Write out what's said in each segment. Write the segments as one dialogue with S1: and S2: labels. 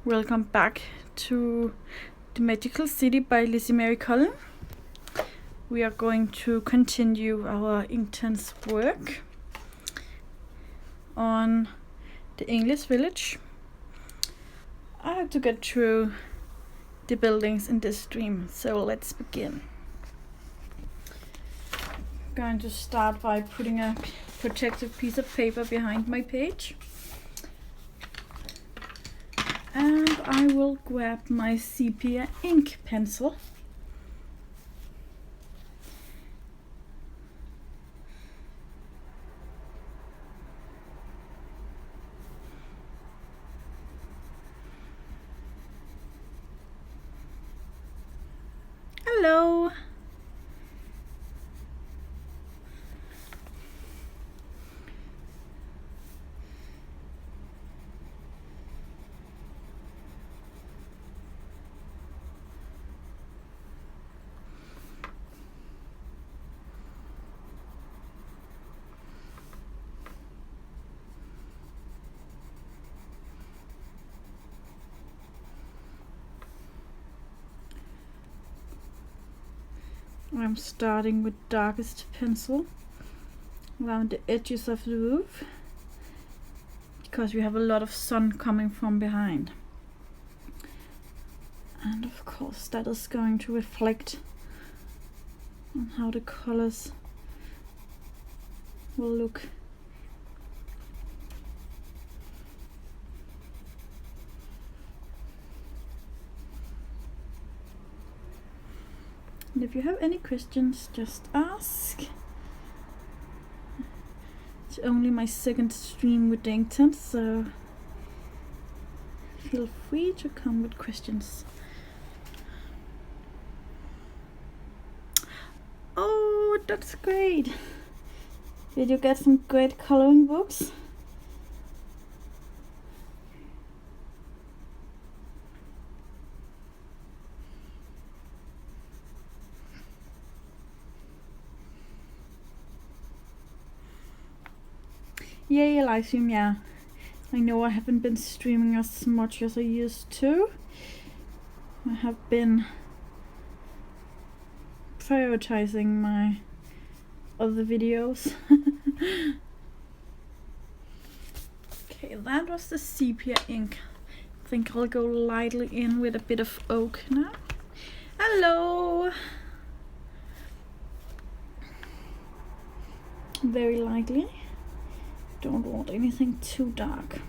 S1: Welcome back to The Magical City by AlwaysColoring. We are going to continue our Inktense work on the English village. I have to get through the buildings in this stream, so let's begin. I'm going to start by putting a protective piece of paper behind my page. And I will grab my sepia ink pencil. Hello. I'm starting with darkest pencil around the edges of the roof because we have a lot of sun coming from behind, and of course that is going to reflect on how the colors will look. And if you have any questions, just ask. It's only my second stream with the Inktense, so feel free to come with questions. Oh, that's great! Did you get some great coloring books? Yay, livestream, yeah. I know I haven't been streaming as much as I used to. I have been prioritizing my other videos. Okay, that was the sepia ink. I think I'll go lightly in with a bit of oak now. Hello! Very lightly. Don't want anything too dark.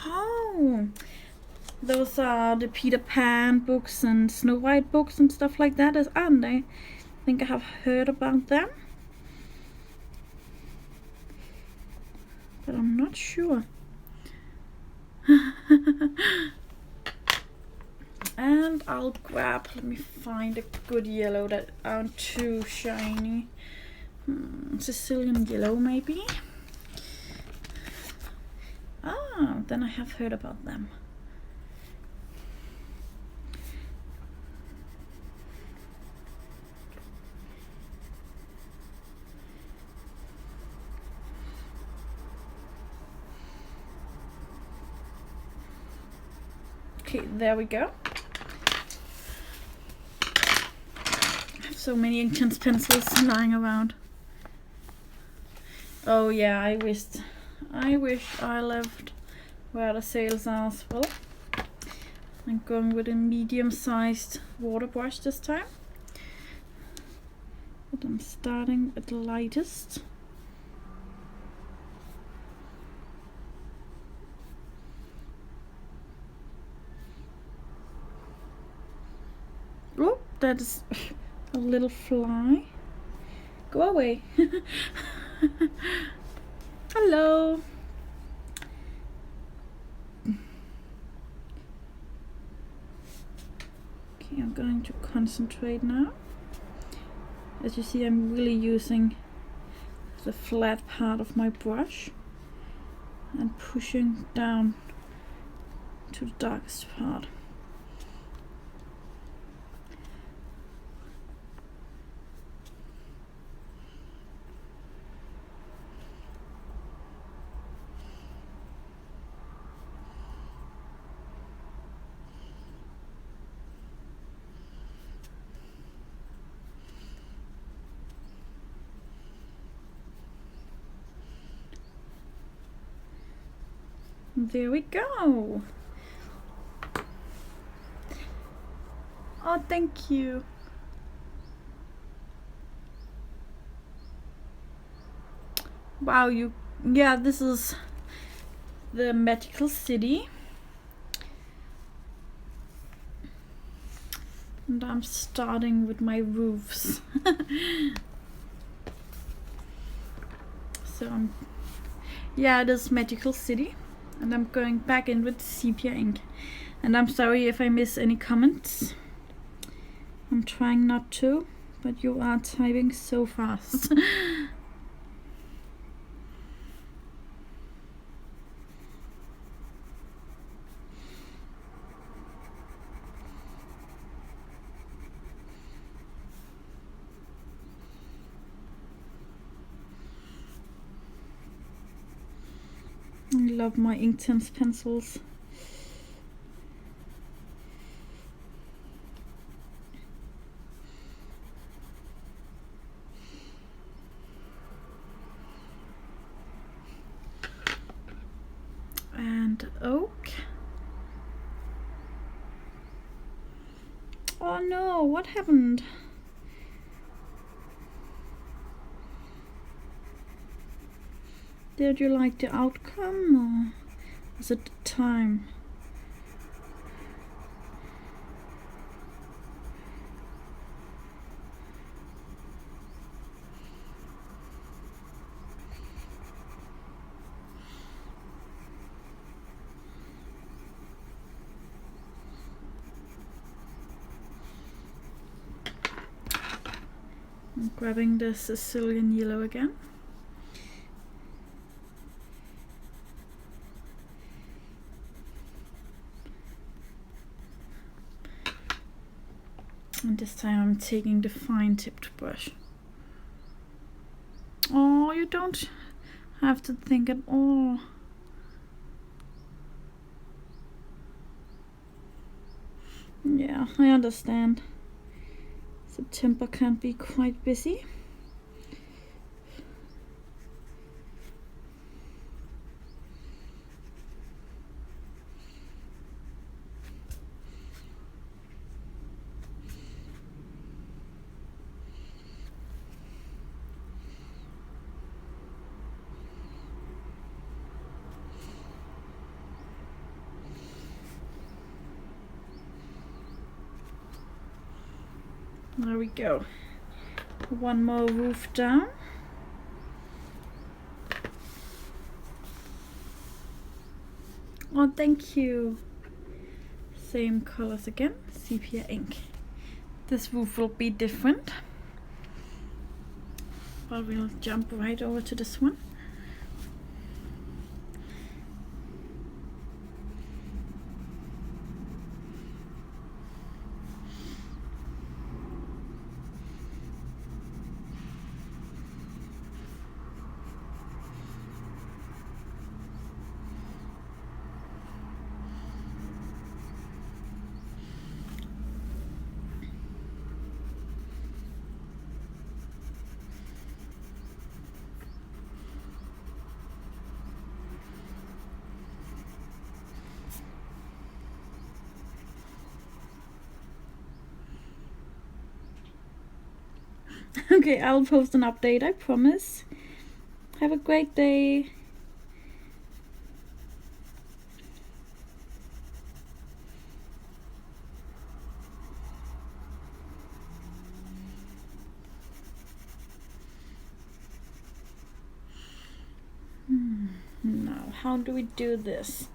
S1: Oh, those are the Peter Pan books and Snow White books and stuff like that, aren't they? I think I have heard about them, but I'm not sure. And I'll grab, let me find a good yellow that aren't too shiny. Sicilian yellow maybe. Ah, then I have heard about them. Okay, there we go. I have so many Inktense pencils lying around. Oh yeah, I wish I lived where the sales are as well. I'm going with a medium-sized water brush this time. But I'm starting at the lightest. Oh, that is a little fly. Go away. Hello. concentrate now. As you see, I'm really using the flat part of my brush and pushing down to the darkest part. There we go. Oh, thank you. Wow, yeah, this is the magical city. And I'm starting with my roofs. So, yeah, it is magical city. And I'm going back in with sepia ink. And I'm sorry if I miss any comments. I'm trying not to, but you are typing so fast. I love my Inktense pencils. And oak. Oh no, what happened? Did you like the outcome, or was it the time? I'm grabbing the Sicilian yellow again. And this time I'm taking the fine tipped brush. Oh, you don't have to think at all. Yeah, I understand. September can be quite busy. There we go. One more roof down. Oh, thank you. Same colors again, sepia ink. This roof will be different, but we'll jump right over to this one. Okay, I'll post an update, I promise. Have a great day. Now, how do we do this?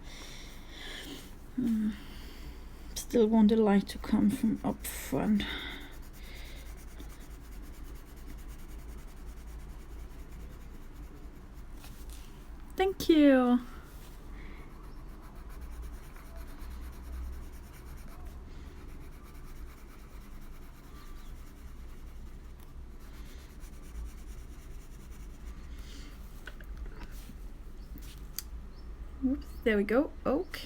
S1: still want the light to come from up front. Thank you. Oops, there we go. Oak.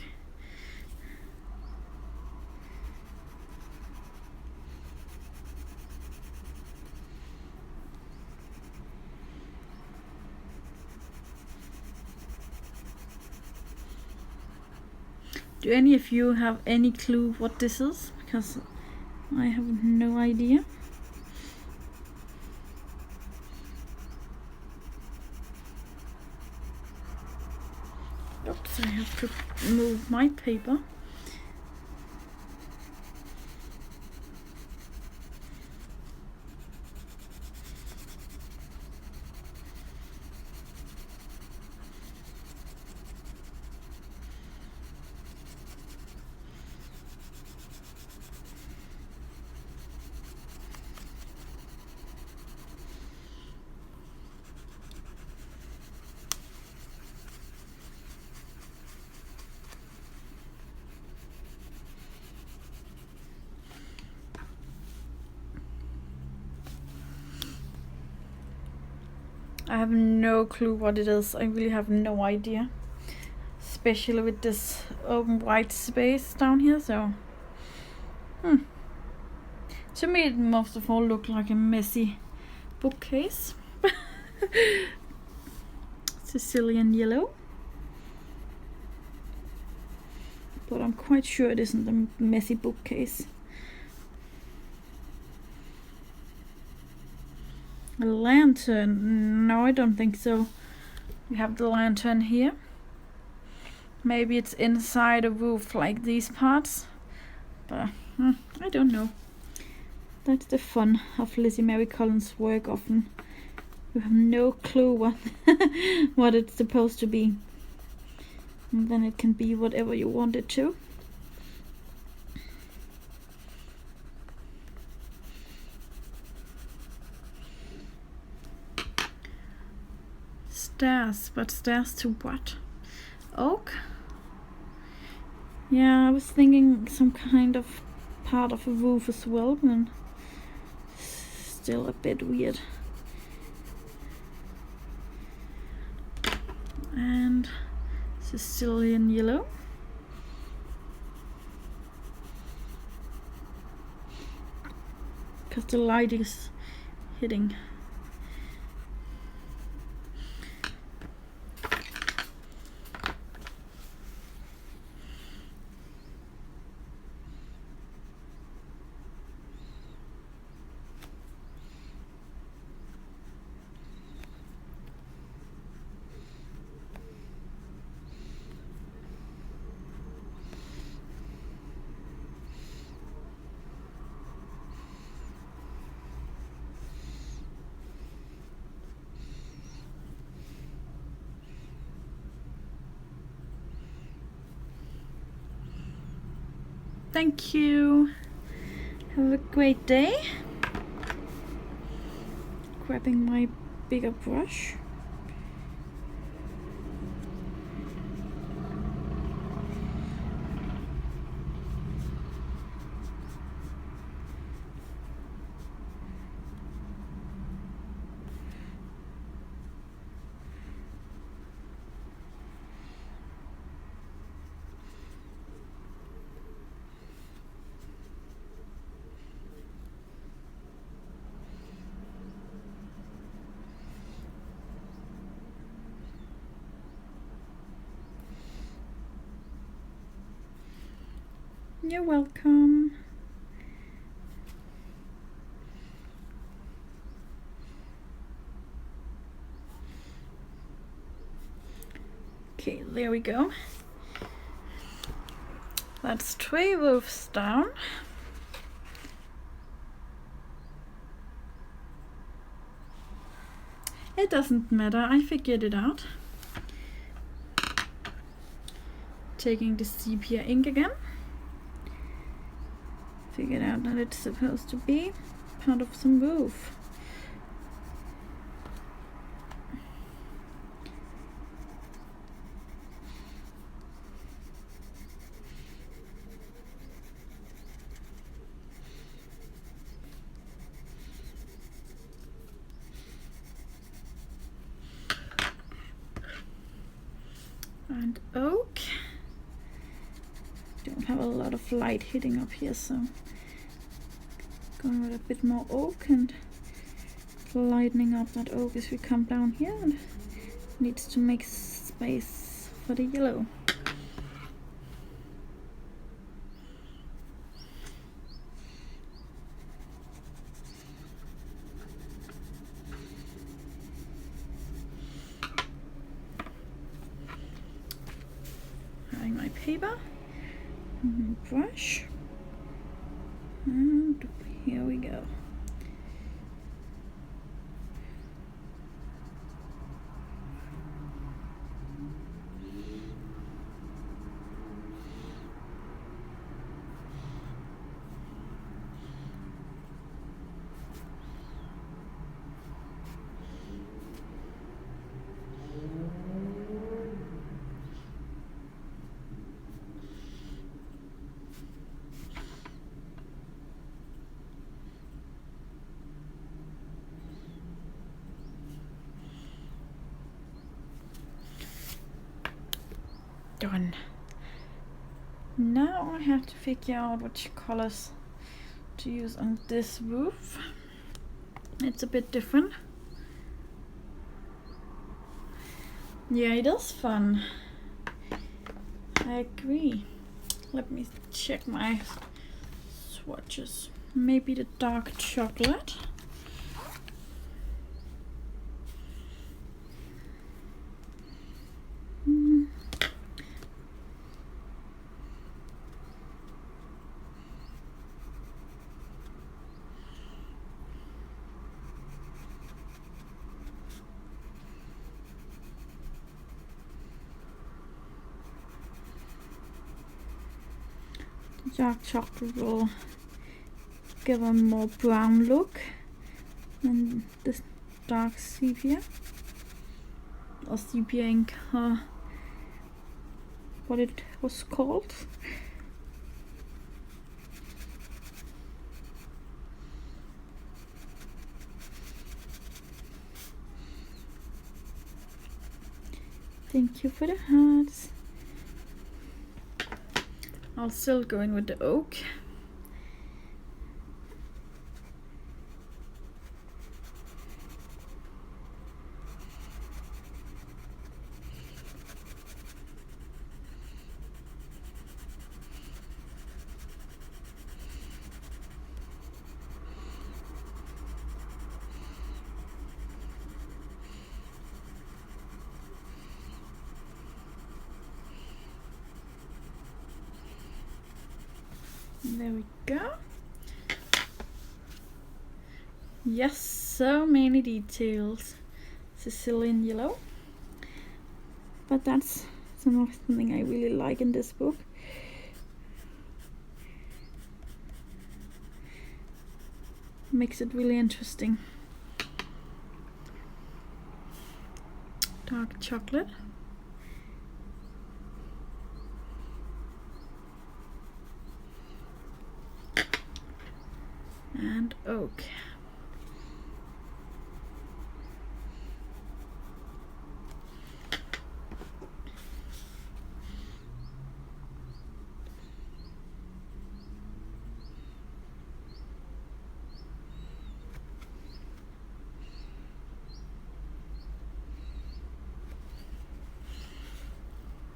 S1: Do any of you have any clue what this is? Because I have no idea. Oops, I have to move my paper. I have no clue what it is. I really have no idea. Especially with this open white space down here, so... To me it most of all looked like a messy bookcase. Sicilian yellow. But I'm quite sure it isn't a messy bookcase. A lantern? No, I don't think so. We have the lantern here. Maybe it's inside a roof like these parts. But I don't know. That's the fun of Lizzie Mary Collins' work often. You have no clue what what it's supposed to be. And then it can be whatever you want it to. Stairs, but stairs to what? Oak? Yeah, I was thinking some kind of part of a roof as well, but still a bit weird. And Sicilian yellow. Because the light is hitting. Thank you. Have a great day. Grabbing my bigger brush. You're welcome. Okay, there we go. That's 3 roofs down. It doesn't matter, I figured it out. Taking the sepia ink again. figured out that it's supposed to be part of some roof. And oak. Don't have a lot of light hitting up here, so going with a bit more oak and lightening up that oak as we come down here, and needs to make space for the yellow. Having my paper and brush, and here we go. Done. Now I have to figure out which colors to use on this roof. It's a bit different. Yeah, it is fun. I agree. Let me check my swatches. Maybe the dark chocolate. Dark chocolate will give a more brown look than this dark sepia or sepia ink, what it was called. Thank you for the hearts. I'll still go in with the oak. There we go. Yes, so many details. Sicilian yellow. But that's something I really like in this book. Makes it really interesting. Dark chocolate. And oak.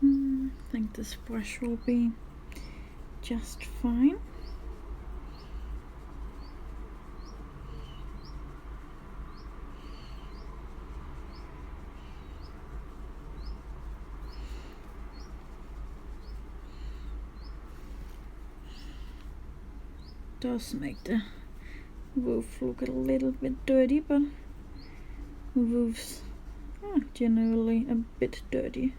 S1: I think this brush will be just fine. Does make the roof look a little bit dirty, but roofs are generally a bit dirty.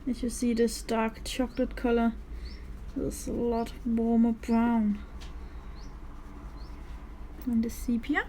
S1: As you see, this dark chocolate color is a lot warmer brown than the sepia.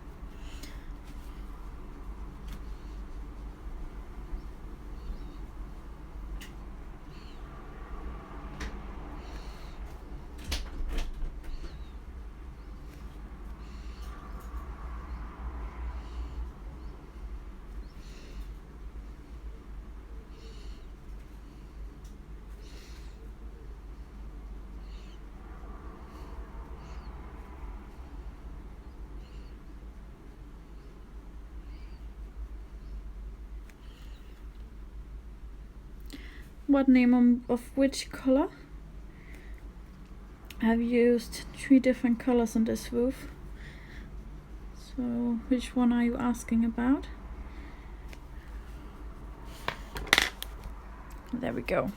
S1: What name of which color? I've used 3 different colors on this roof. So which one are you asking about? There we go.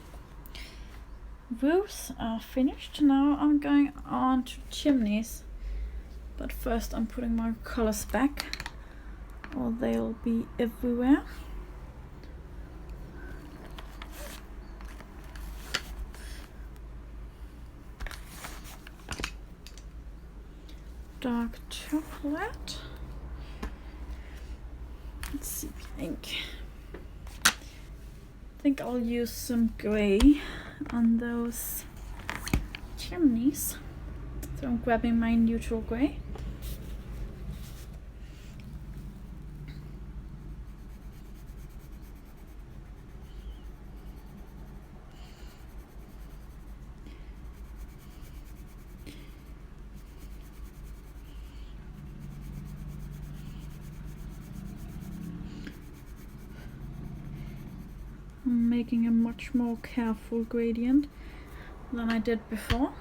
S1: Roofs are finished. Now I'm going on to chimneys. But first I'm putting my colors back, or they'll be everywhere. Dark chocolate. Let's see, ink. I think I'll use some gray on those chimneys. So I'm grabbing my neutral gray. I'm making a much more careful gradient than I did before.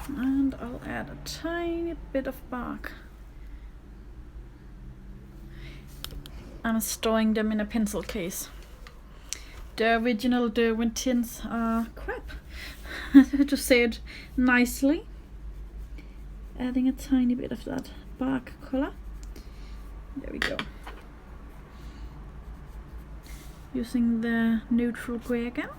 S1: And I'll add a tiny bit of bark. I'm storing them in a pencil case. The original Derwent tins are crap, to say it nicely. Adding a tiny bit of that bark color. There we go. Using the neutral gray again.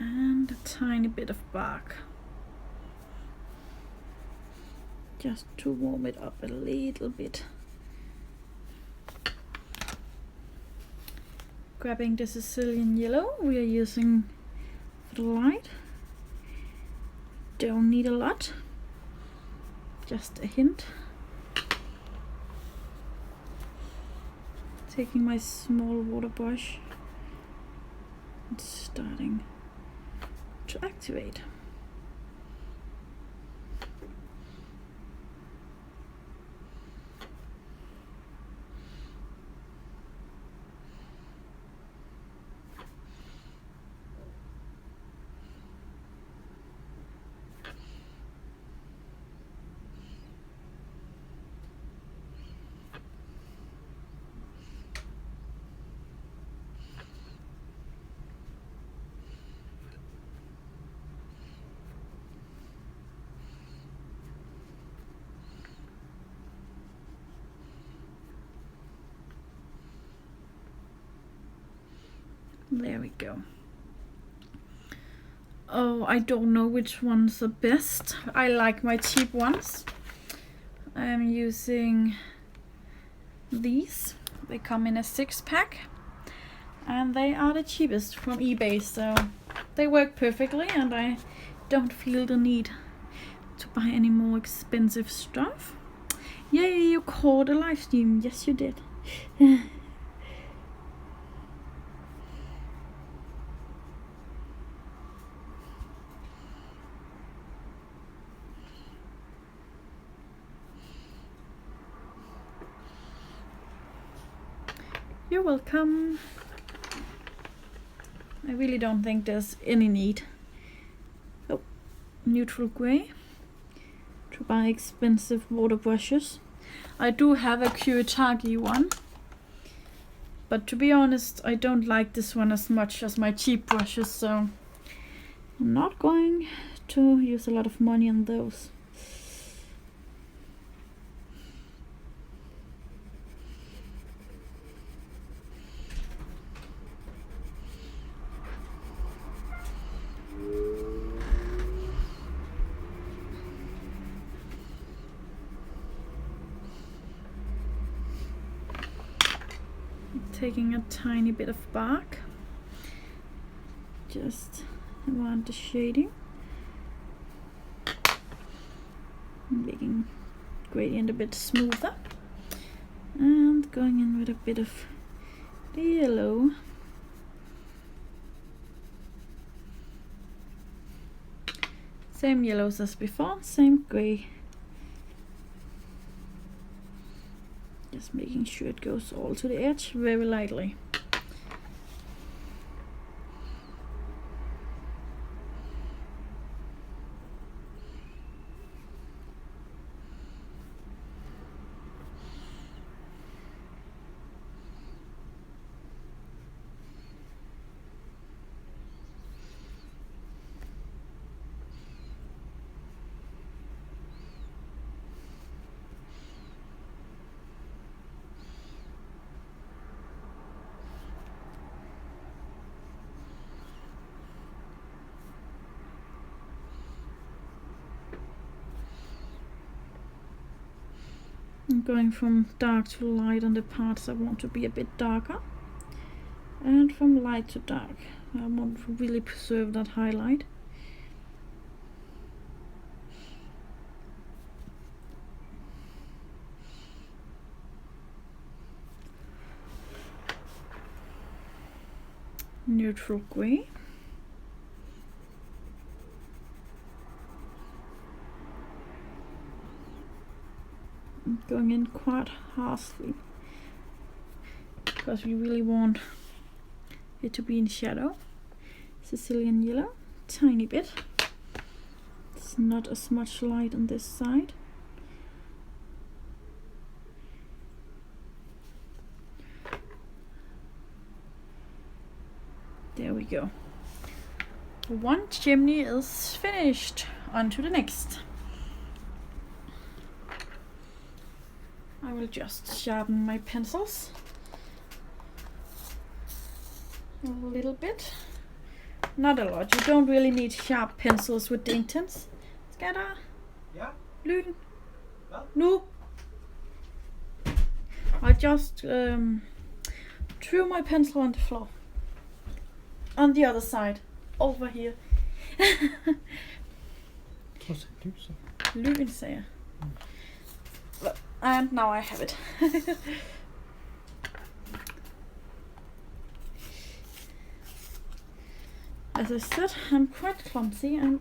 S1: And a tiny bit of bark, just to warm it up a little bit. Grabbing the Sicilian yellow we are using for the light. Don't need a lot, just a hint. Taking my small water brush and starting to activate. There we go. Oh, I don't know which one's the best. I like my cheap ones. I'm using these. They come in a 6-pack and they are the cheapest from eBay, so they work perfectly and I don't feel the need to buy any more expensive stuff. Yay, you caught a live stream. Yes, you did. You're welcome. I really don't think there's any need. Oh, neutral grey. To buy expensive water brushes. I do have a Kuretagi one. But to be honest, I don't like this one as much as my cheap brushes, so I'm not going to use a lot of money on those. Taking a tiny bit of bark just around the shading, making gradient a bit smoother, and going in with a bit of the yellow. Same yellows as before, same grey. Just making sure it goes all to the edge very lightly. I'm going from dark to light on the parts I want to be a bit darker, and from light to dark. I want to really preserve that highlight. Neutral grey. Going in quite harshly because we really want it to be in shadow. Sicilian yellow, tiny bit. It's not as much light on this side. There we go. One chimney is finished. On to the next. I will just sharpen my pencils a little bit. Not a lot. You don't really need sharp pencils with the Inktense. Skal der?
S2: Ja.
S1: Lyn?
S2: Hvad?
S1: Nu? I just threw my pencil on the floor. On the other side. Over here. Lyn, sagde jeg. And now I have it. As I said, I'm quite clumsy, and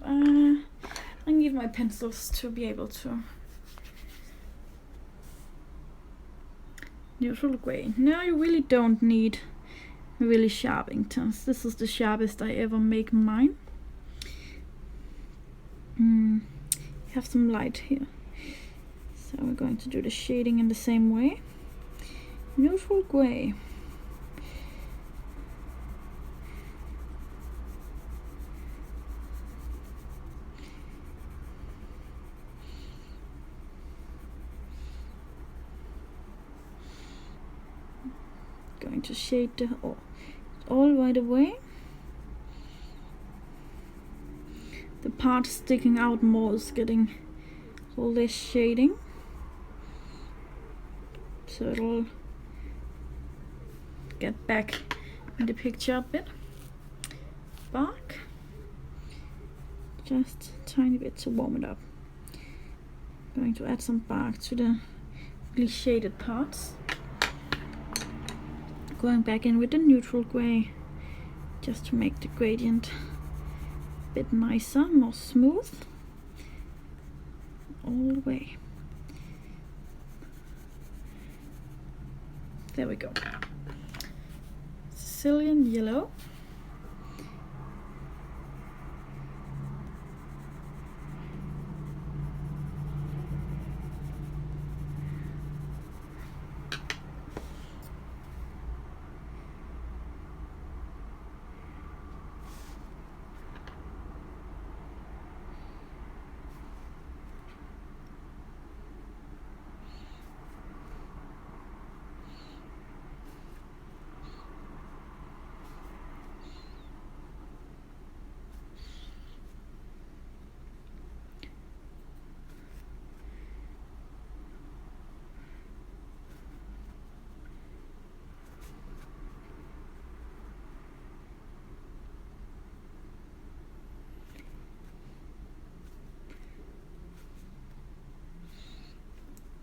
S1: I need my pencils to be able to. Neutral grey. No, you really don't need really sharp Inktense. This is the sharpest I ever make mine. Have some light here. So we're going to do the shading in the same way. Neutral grey. Going to shade the all right away. The part sticking out more is getting less shading. So it'll get back in the picture a bit. Bark. Just a tiny bit to warm it up. Going to add some bark to the really shaded parts. Going back in with the neutral grey just to make the gradient a bit nicer, more smooth. All the way. There we go. Sicilian yellow.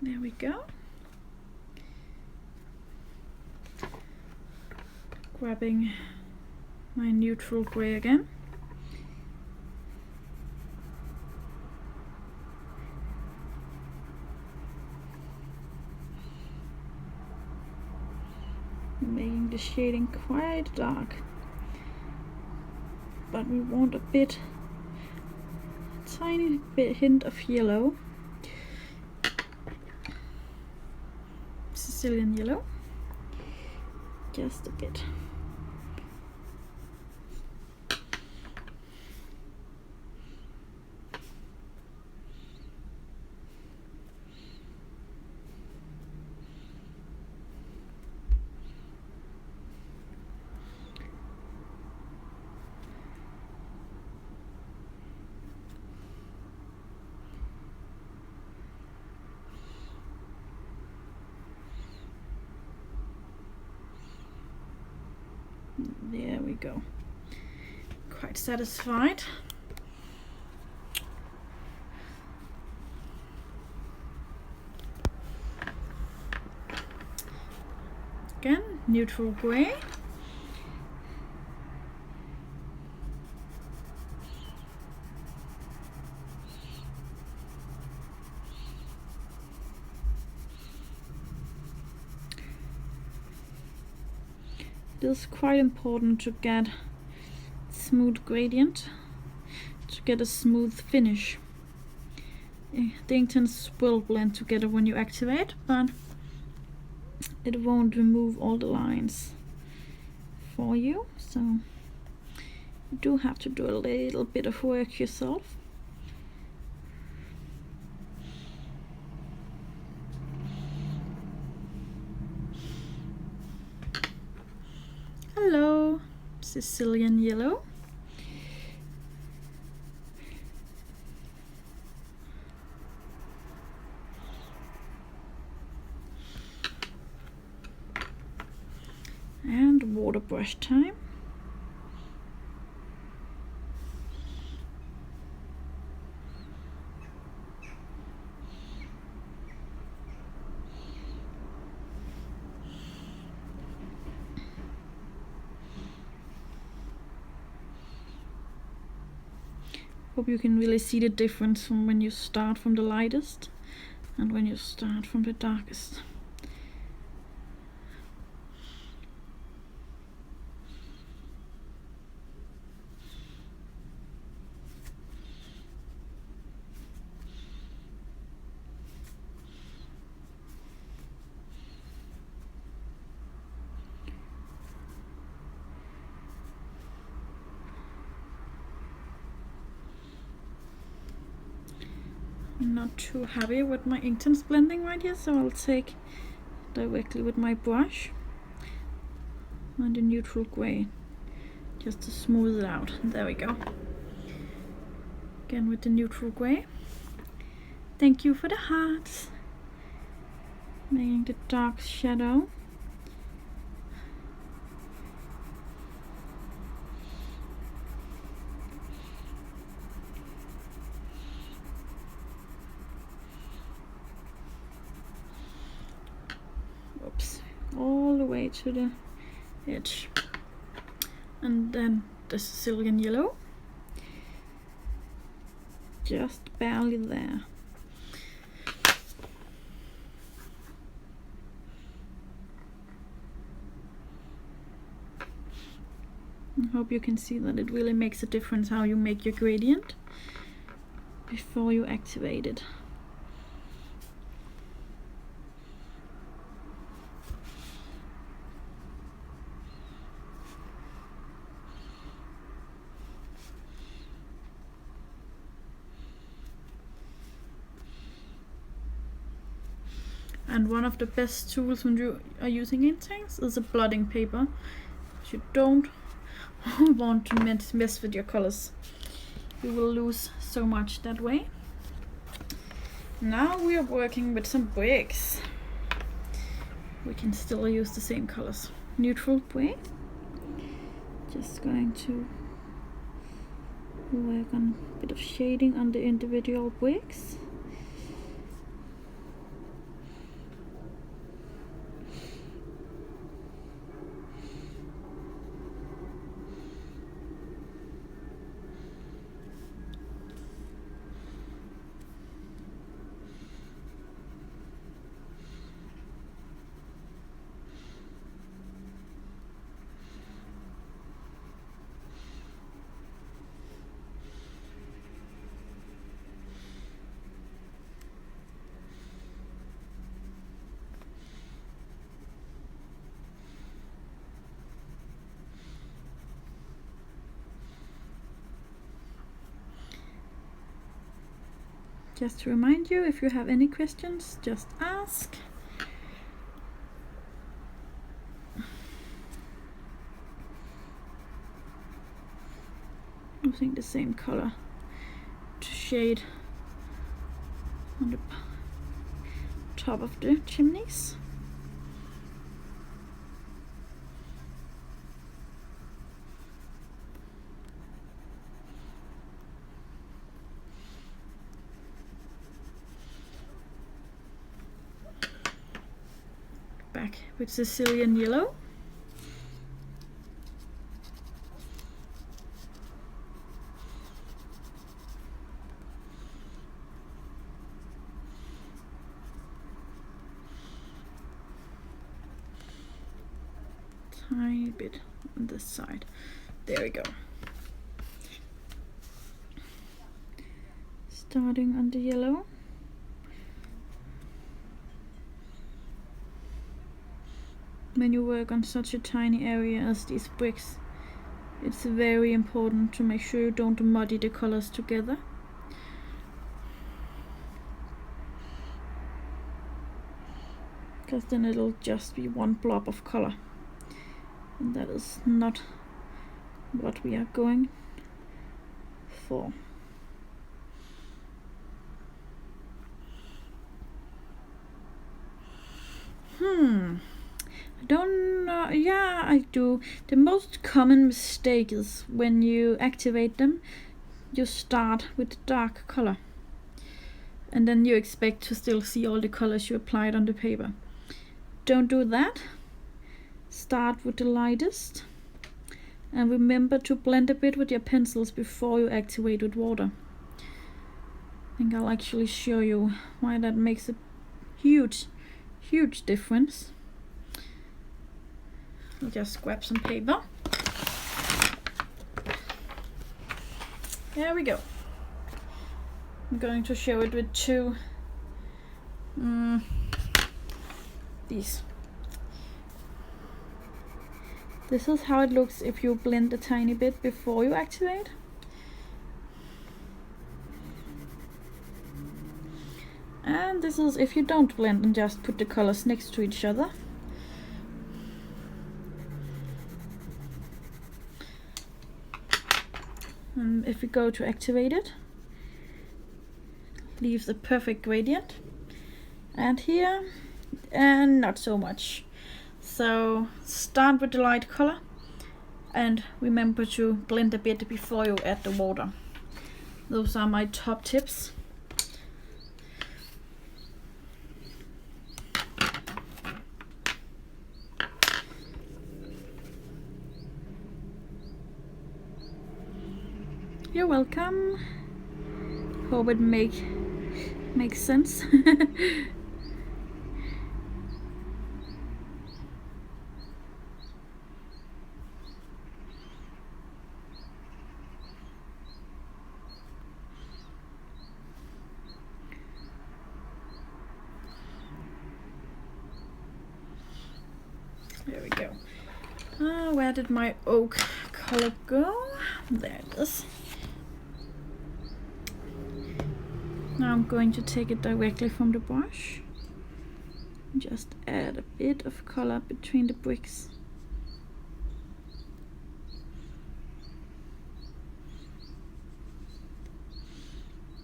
S1: There we go. Grabbing my neutral gray again. Making the shading quite dark. But we want a tiny bit hint of yellow. Sicilian yellow. Just a bit. There we go. Quite satisfied. Again, neutral gray. It is quite important to get smooth gradient, to get a smooth finish. The Inktense will blend together when you activate, but it won't remove all the lines for you, so you do have to do a little bit of work yourself. Hello, Sicilian yellow. And water brush time. Hope you can really see the difference from when you start from the lightest and when you start from the darkest. I'm not too happy with my Inktense blending right here, so I'll take directly with my brush and the neutral gray just to smooth it out. There we go. Again with the neutral gray. Thank you for the hearts. Making the dark shadow. Oops, all the way to the edge. And then the Sicilian yellow. Just barely there. hope you can see that it really makes a difference how you make your gradient before you activate it. And one of the best tools when you are using Inktense is a blotting paper. You don't want to mess with your colors. You will lose so much that way. Now we are working with some bricks. We can still use the same colors. Neutral way. Just going to work on a bit of shading on the individual bricks. Just to remind you, if you have any questions, just ask. Using the same color to shade on the top of the chimneys. Back with Sicilian yellow. Tiny bit on this side. There we go. Starting on the yellow. When you work on such a tiny area as these bricks, it's very important to make sure you don't muddy the colors together. Because then it'll just be one blob of color. And that is not what we are going for. I don't know. Yeah, I do. The most common mistake is when you activate them, you start with the dark color. And then you expect to still see all the colors you applied on the paper. Don't do that. Start with the lightest. And remember to blend a bit with your pencils before you activate with water. I think I'll actually show you why that makes a huge difference. I'll just grab some paper. There we go. I'm going to show it with these. This is how it looks if you blend a tiny bit before you activate. And this is if you don't blend and just put the colors next to each other. And if we go to activate it, leaves a perfect gradient. And here, and not so much. So start with the light color and remember to blend a bit before you add the water. Those are my top tips. You're welcome. Hope it makes sense. where did my oak color go? There it is. Now I'm going to take it directly from the brush. Just add a bit of color between the bricks.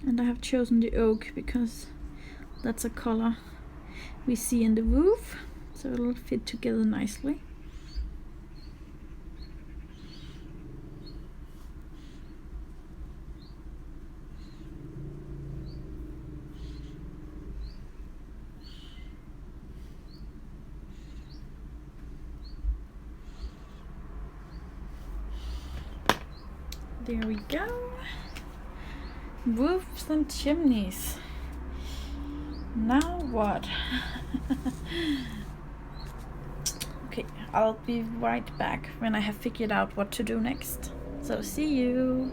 S1: And I have chosen the oak because that's a color we see in the roof, so it'll fit together nicely. There we go. Roofs and chimneys. Now what? Okay, I'll be right back when I have figured out what to do next. So see you.